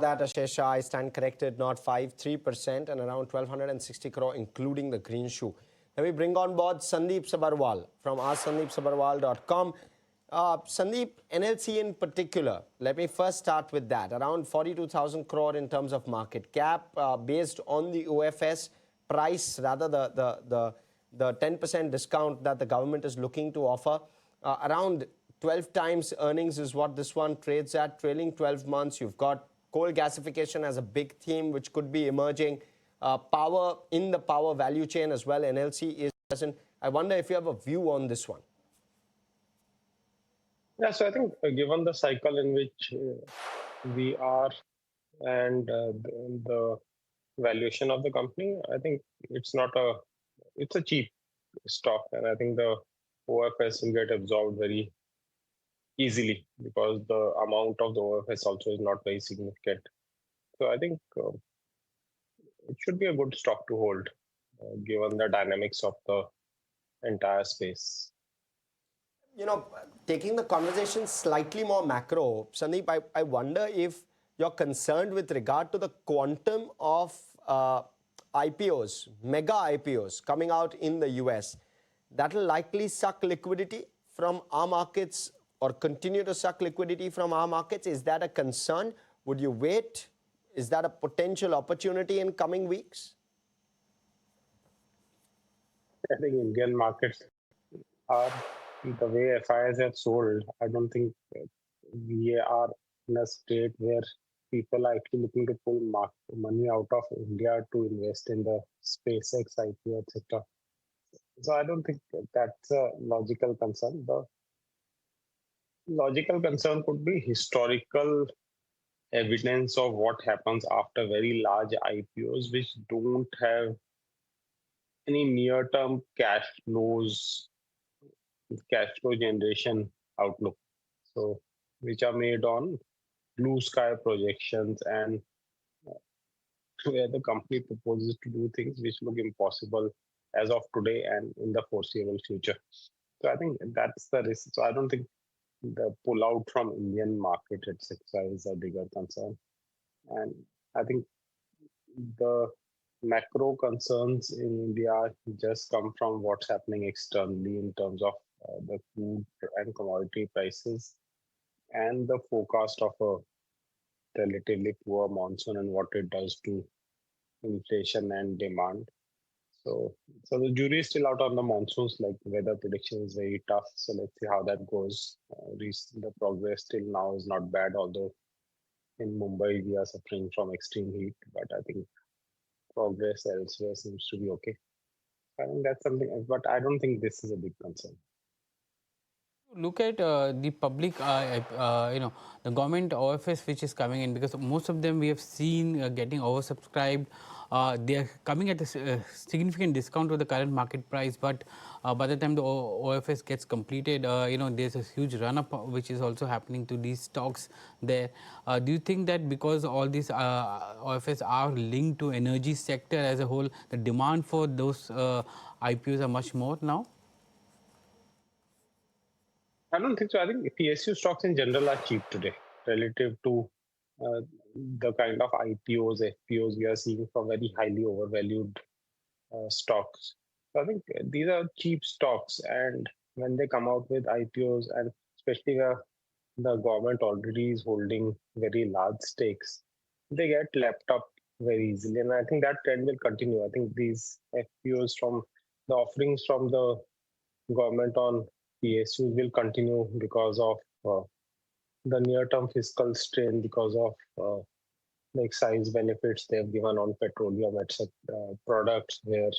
that, Ashish, I stand corrected, not 5, 3% and around 1260 crore, including the green shoe. Let me bring on board Sandip Sabharwal from asksandeepsabharwal.com. Sandeep, NLC in particular, let me first start with that. Around 42,000 crore in terms of market cap, based on the OFS price, rather the 10% discount that the government is looking to offer. Around 12 times earnings is what this one trades at. Trailing 12 months, you've got coal gasification as a big theme which could be emerging. Power in the power value chain as well, NLC is present. I wonder if you have a view on this one. Yeah, so I think given the cycle in which we are and the valuation of the company, I think it's a cheap stock, and I think the OFS will get absorbed very easily because the amount of the OFS also is not very significant. So I think it should be a good stock to hold, given the dynamics of the entire space. You know, taking the conversation slightly more macro, Sandeep, I wonder if you're concerned with regard to the quantum of IPOs, mega IPOs coming out in the US. That will likely suck liquidity from our markets or continue to suck liquidity from our markets. Is that a concern? Would you wait? Is that a potential opportunity in coming weeks? I think Indian markets are the way FIs have sold. I don't think we are in a state where people are actually looking to pull money out of India to invest in the SpaceX IPO, etc. So I don't think that's a logical concern. The logical concern could be historical evidence of what happens after very large IPOs, which don't have any near-term cash flow generation outlook. So, which are made on blue sky projections and where the company proposes to do things which look impossible as of today and in the foreseeable future. So I think that's the risk. So I don't think the pullout from Indian market, etc., is a bigger concern. And I think the macro concerns in India just come from what's happening externally in terms of the food and commodity prices and the forecast of a relatively poor monsoon and what it does to inflation and demand. So the jury is still out on the monsoons. Like weather prediction is very tough. So let's see how that goes. The progress till now is not bad, although in Mumbai we are suffering from extreme heat. But I think progress elsewhere seems to be okay. I think that's something, but I don't think this is a big concern. Look at the public, the government OFS which is coming in, because most of them we have seen getting oversubscribed. They are coming at a significant discount to the current market price, but by the time the OFS gets completed, there's a huge run-up which is also happening to these stocks there. Do you think that because all these OFS are linked to energy sector as a whole, the demand for those IPOs are much more now? I don't think so. I think PSU stocks in general are cheap today relative to the kind of IPOs, FPOs we are seeing from very highly overvalued stocks. So I think these are cheap stocks, and when they come out with IPOs, and especially where the government already is holding very large stakes, they get lapped up very easily. And I think that trend will continue. I think these FPOs from the offerings from the government on PSUs will continue because of the near-term fiscal strain, because of the excise benefits they have given on petroleum, etc., products where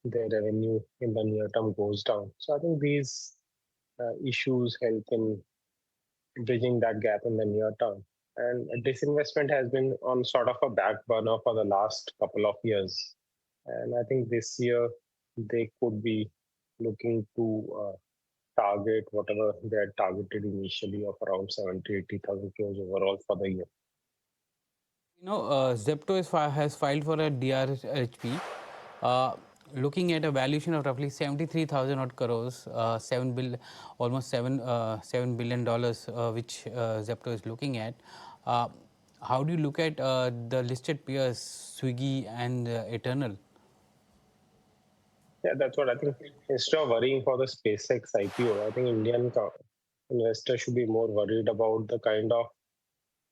their revenue in the near term goes down. So I think these issues help in bridging that gap in the near term. And disinvestment has been on sort of a back burner for the last couple of years. And I think this year they could be looking to target whatever they had targeted initially of around 70,000-80,000 crores overall for the year. Zepto has filed for a DRHP, looking at a valuation of roughly 73,000 odd crores, almost $7 billion, which Zepto is looking at. how do you look at the listed peers, Swiggy and Eternal? Yeah, that's what I think. Instead of worrying for the SpaceX IPO, I think Indian investors should be more worried about the kind of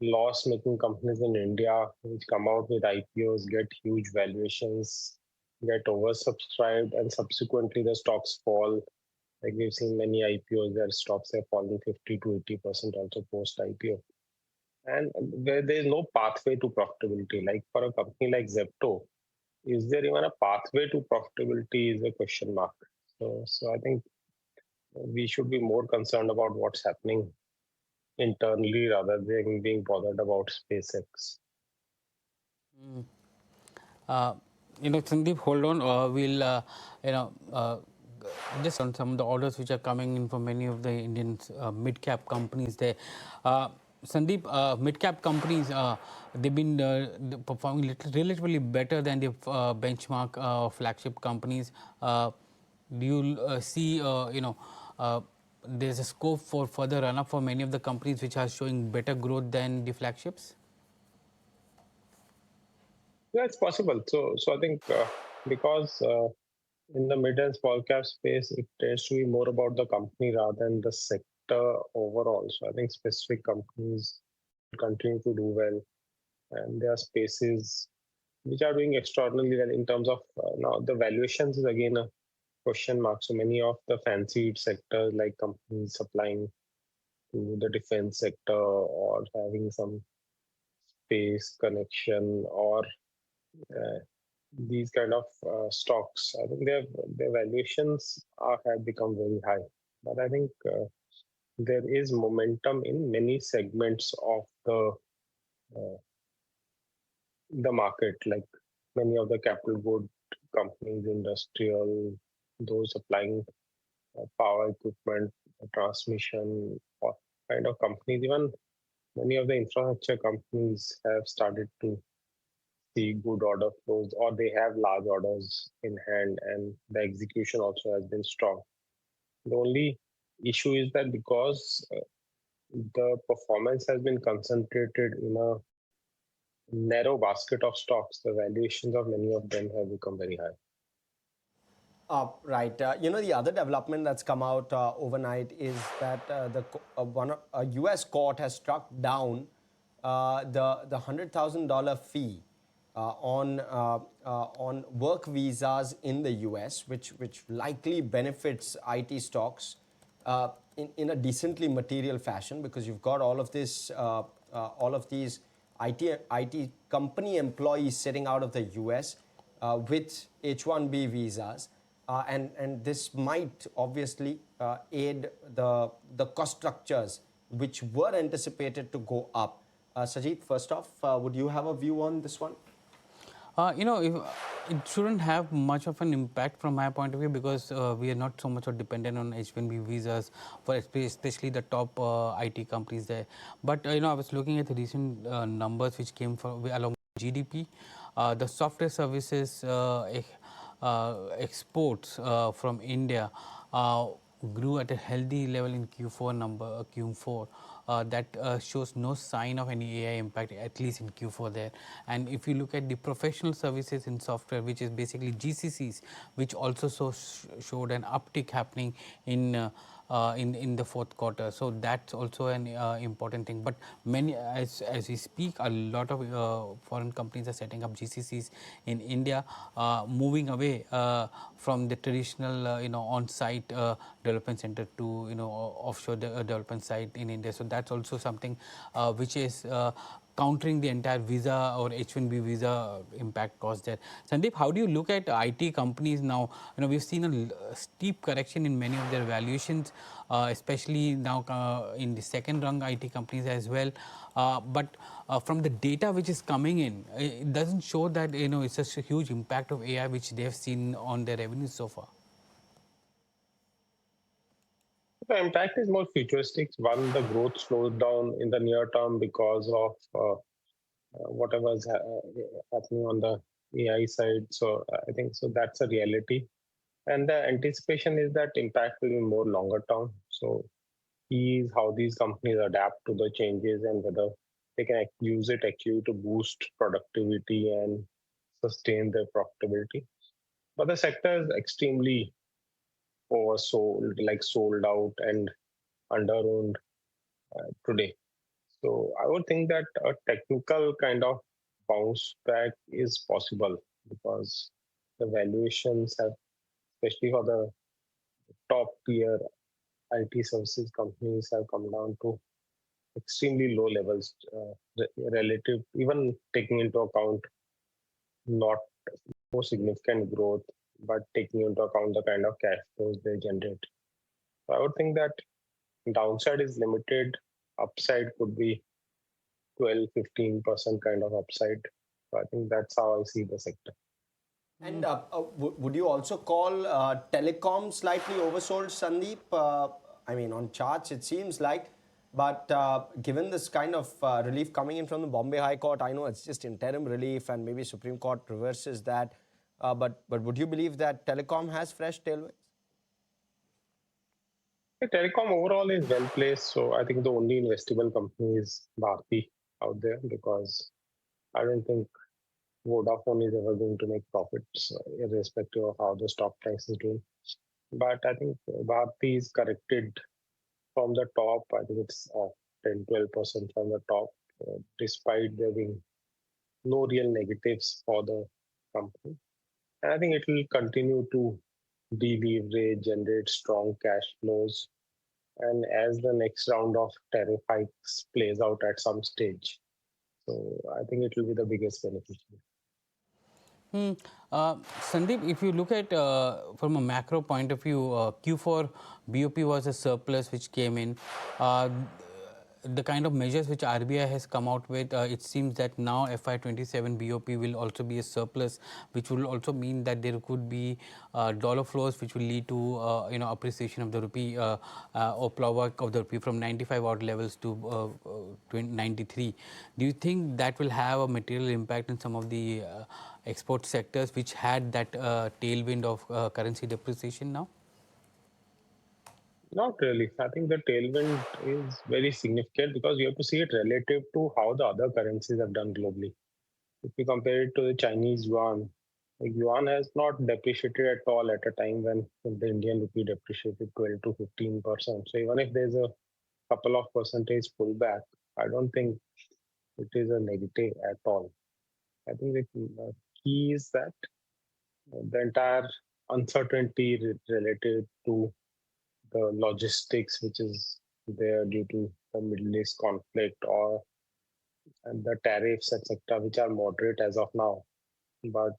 loss-making companies in India which come out with IPOs, get huge valuations, get oversubscribed, and subsequently the stocks fall. Like we've seen many IPOs where stocks have fallen 50 to 80% also post IPO. And where there is no pathway to profitability. Like for a company like Zepto, is there even a pathway to profitability is a question mark. So I think we should be more concerned about what's happening internally rather than being bothered about SpaceX. Uh, Sandeep, hold on. We'll, you know, just on some of the orders which are coming in from many of the Indian mid-cap companies there. Sandeep, mid-cap companies, they've been performing relatively better than the benchmark flagship companies. Do you see, there's a scope for further run-up for many of the companies which are showing better growth than the flagships? Yeah, it's possible. So I think because in the mid and small cap space, it tends to be more about the company rather than the sector overall. So I think specific companies continue to do well, and there are spaces which are doing extraordinarily well in terms of now the valuations is again a question mark. So many of the fancied sectors like companies supplying to the defense sector or having some space connection or uh, these kind of stocks, I think their valuations have become very high. But I think there is momentum in many segments of uh, the market, like many of the capital good companies, industrial, those supplying power equipment, transmission, or kind of companies. Even many of the infrastructure companies have started to see good order flows, or they have large orders in hand, and the execution also has been strong. The only issue is that because the performance has been concentrated in a narrow basket of stocks, the valuations of many of them have become very high. Right. The other development that's come out overnight is that a U.S. court has struck down the $100,000 fee on work visas in the U.S., which likely benefits IT stocks in a decently material fashion, because you've got all of these IT company employees sitting out of the U.S. With H-1B visas. And this might obviously aid the cost structures which were anticipated to go up. Sajid, first off, would you have a view on this one? If, it shouldn't have much of an impact from my point of view, because we are not so much dependent on H-1B visas for especially the top IT companies there. But I was looking at the recent numbers which came from along with GDP. The software services exports from India grew at a healthy level in Q4. That shows no sign of any AI impact, at least in Q4 there. And if you look at the professional services in software, which is basically GCCs, which also showed an uptick happening in the fourth quarter. So that's also an important thing. But many, as we speak, a lot of foreign companies are setting up GCCs in India, moving away from the traditional on-site development center to offshore development site in India. So that's also something which is countering the entire visa or H-1B visa impact cost there. Sandeep, how do you look at IT companies now? We've seen a steep correction in many of their valuations, especially now in the second rung IT companies as well. But from the data which is coming in, it doesn't show that it's such a huge impact of AI which they've seen on their revenues so far. The impact is more futuristic. One, the growth slows down in the near term because of whatever is happening on the AI side. So I think so that's a reality. And the anticipation is that impact will be more longer term. So key is how these companies adapt to the changes and whether they can use it actually to boost productivity and sustain their profitability. But the sector is extremely oversold, like sold out and under-owned today. So I would think that a technical kind of bounce back is possible because the valuations have, especially for the top tier IT services companies, have come down to extremely low levels relative, even taking into account not more significant growth, but taking into account the kind of cash flows they generate. So I would think that downside is limited, upside could be 12-15% kind of upside. So I think that's how I see the sector. And would you also call telecom slightly oversold, Sandeep? I mean, on charts it seems like, but given this kind of relief coming in from the Bombay High Court, I know it's just interim relief and maybe Supreme Court reverses that. But would you believe that telecom has fresh tailwinds? The telecom overall is well placed. So I think the only investable company is Bharti out there because I don't think Vodafone is ever going to make profits, irrespective of how the stock price is doing. But I think Bharti is corrected from the top. I think it's 10-12% from the top, despite there being no real negatives for the company. And I think it will continue to deleverage, generate strong cash flows. And as the next round of tariff hikes plays out at some stage, so I think it will be the biggest beneficiary. Sandeep, if you look at from a macro point of view, Q4 BOP was a surplus which came in. Uh, the kind of measures which RBI has come out with, it seems that now FY27 BOP will also be a surplus, which will also mean that there could be dollar flows, which will lead to appreciation of the rupee or plowback of the rupee from 95 odd levels to 93. Do you think that will have a material impact in some of the export sectors which had that tailwind of currency depreciation now? Not really. I think the tailwind is very significant because you have to see it relative to how the other currencies have done globally. If you compare it to the Chinese yuan, the yuan has not depreciated at all at a time when the Indian rupee depreciated 12 to 15%. So even if there's a couple of percentage pullback, I don't think it is a negative at all. I think the key is that the entire uncertainty related to the logistics which is there due to the Middle East conflict or and the tariffs, etc., which are moderate as of now, but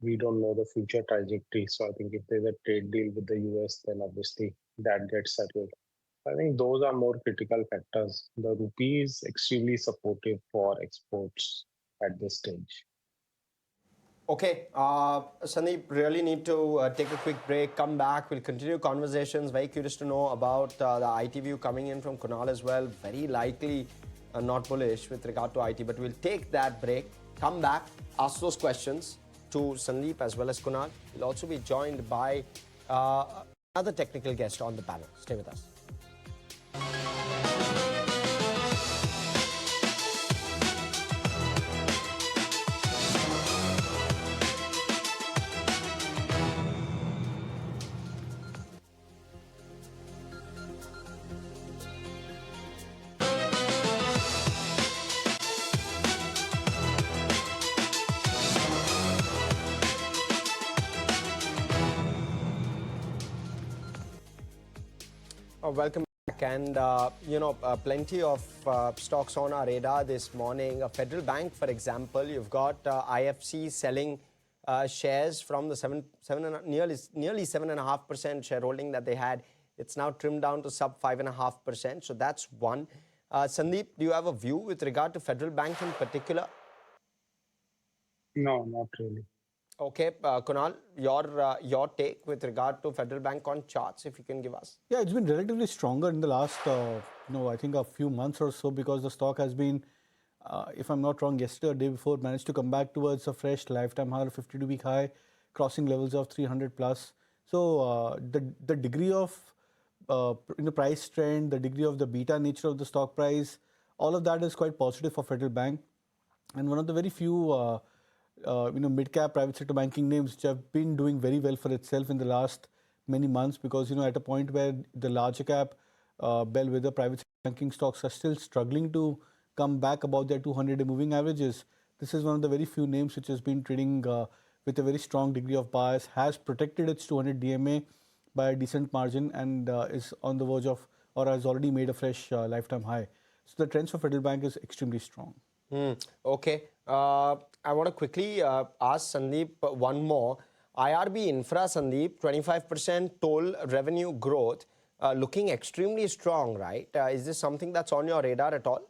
we don't know the future trajectory. So I think if there's a trade deal with the US, then obviously that gets settled. I think those are more critical factors. The rupee is extremely supportive for exports at this stage. Okay, Sandeep, really need to take a quick break, come back. We'll continue conversations. Very curious to know about the IT view coming in from Kunal as well. Very likely not bullish with regard to IT, but we'll take that break, come back, ask those questions to Sandeep as well as Kunal. We'll also be joined by another technical guest on the panel. Stay with us. Welcome back, and plenty of stocks on our radar this morning. A Federal Bank, for example, you've got IFC selling shares from the nearly 7.5% shareholding that they had. It's now trimmed down to sub 5.5%. So that's one. Sandeep, do you have a view with regard to Federal Bank in particular? No, not really. Okay, Kunal, your take with regard to Federal Bank on charts, if you can give us. Yeah, it's been relatively stronger in the last, I think a few months or so, because the stock has been, if I'm not wrong, yesterday or day before, managed to come back towards a fresh lifetime high, 52-week high, crossing levels of 300 plus. So the degree of price trend, the degree of the beta nature of the stock price, all of that is quite positive for Federal Bank, and one of the very few mid-cap private sector banking names which have been doing very well for itself in the last many months, because at a point where the larger cap bellwether private sector banking stocks are still struggling to come back above their 200-day moving averages, this is one of the very few names which has been trading with a very strong degree of bias, has protected its 200 DMA by a decent margin, and is on the verge of, or has already made a fresh lifetime high. So the trends for Federal Bank is extremely strong. Okay. I want to quickly ask Sandeep one more. IRB Infra, Sandeep, 25% toll revenue growth, looking extremely strong, right? Is this something that's on your radar at all?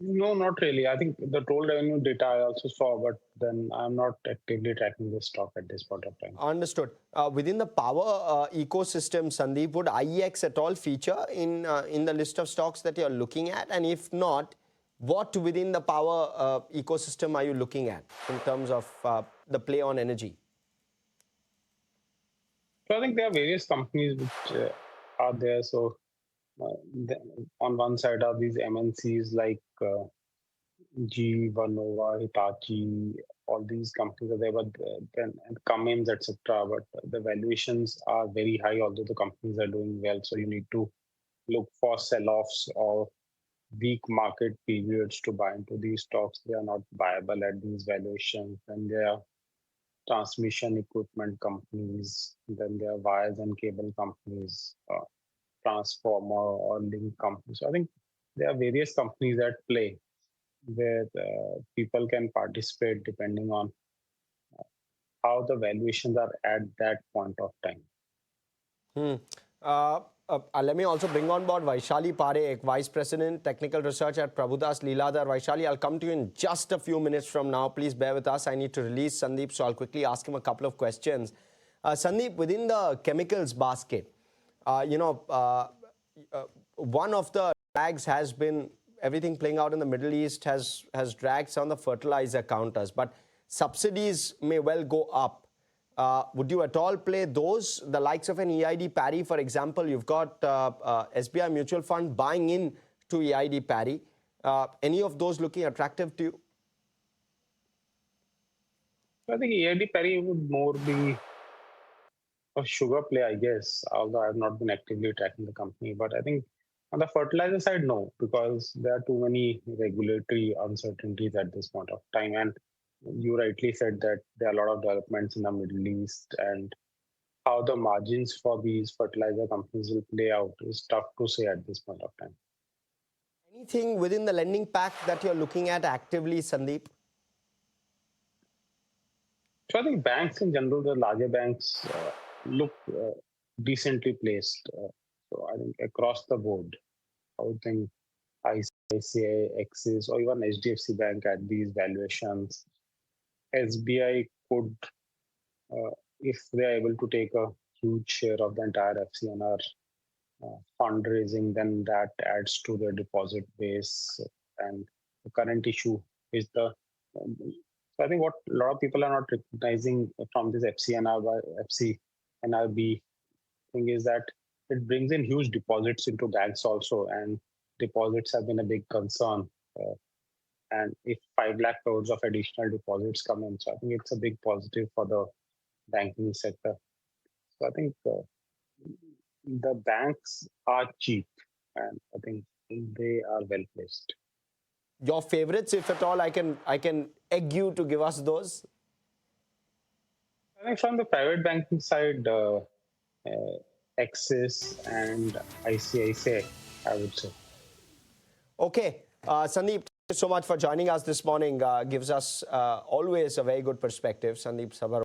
No, not really. I think the toll revenue data I also saw, but then I'm not actively tracking the stock at this point of time. Understood. Within the power ecosystem, Sandeep, would IEX at all feature in the list of stocks that you're looking at? And if not, what within the power ecosystem are you looking at in terms of the play on energy? So I think there are various companies which are there. So on one side are these MNCs like GE, Vernova, Hitachi, all these companies are there, but then and Cummins, etc. But the valuations are very high, although the companies are doing well. So you need to look for sell-offs or weak market periods to buy into these stocks. They are not viable at these valuations. And there are transmission equipment companies, then there are wires and cable companies, transformer or link companies. So I think there are various companies at play where people can participate depending on how the valuations are at that point of time. Let me also bring on board Vaishali Parekh, Vice President, Technical Research at Prabhudas Leeladhar. Vaishali, I'll come to you in just a few minutes from now. Please bear with us. I need to release Sandeep, so I'll quickly ask him a couple of questions. Sandeep, within the chemicals basket, one of the drags has been everything playing out in the Middle East has dragged some of the fertilizer counters, but subsidies may well go up. Would you at all play those, the likes of an EID Parry, for example? You've got SBI Mutual Fund buying in to EID Parry. Any of those looking attractive to you? I think EID Parry would more be a sugar play, I guess, although I have not been actively tracking the company. But I think on the fertilizer side, no, because there are too many regulatory uncertainties at this point of time. And you rightly said that there are a lot of developments in the Middle East, and how the margins for these fertilizer companies will play out is tough to say at this point of time. Anything within the lending pack that you're looking at actively, Sandeep? So I think banks in general, the larger banks look decently placed. So I think across the board, I would think ICICI, Axis, or even HDFC Bank at these valuations. SBI could, if they are able to take a huge share of the entire FCNR fundraising, then that adds to the deposit base. And the current issue is so I think what a lot of people are not recognizing from this FCNR by FCNRB thing is that it brings in huge deposits into banks also, and deposits have been a big concern. And if 5 lakh crores of additional deposits come in, so I think it's a big positive for the banking sector. So I think the banks are cheap, and I think they are well placed. Your favorites, if at all, I can egg you to give us those. I think from the private banking side, Axis and ICICI, I would say. Okay, Sandeep, thank you so much for joining us this morning. Gives us always a very good perspective. Sandip Sabharwal.